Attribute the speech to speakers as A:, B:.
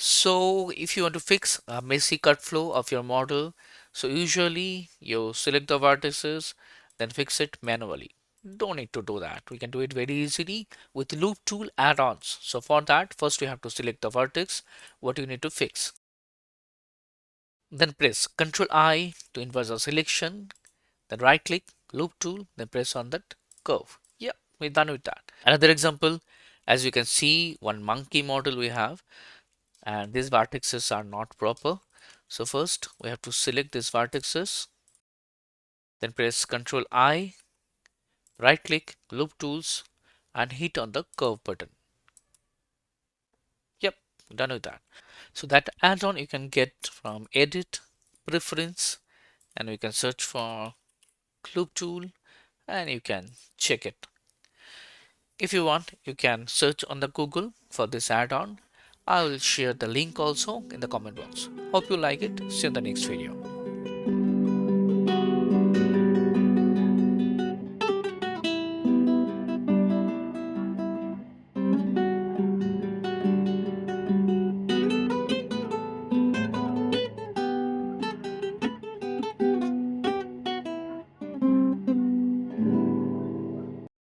A: So if you want to fix a messy cut flow of your model, so usually you select the vertices, then fix it manually. Don't need to do that. We can do it very easily with loop tool add-ons. So for that, first you have to select the vertex, what you need to fix. Then press Ctrl I to inverse the selection, then right click, loop tool, then press on that curve. Yeah, we're done with that. Another example, as you can see, one monkey model we have, and these vertices are not proper. So first we have to select these vertices, then press Ctrl I, right click, loop tools, and hit on the curve button. Yep, done with that. So that add-on you can get from Edit, Preference, and we can search for loop tool and you can check it. If you want, you can search on the Google for this add-on. I will share the link also in the comment box. Hope you like it. See you in the next video.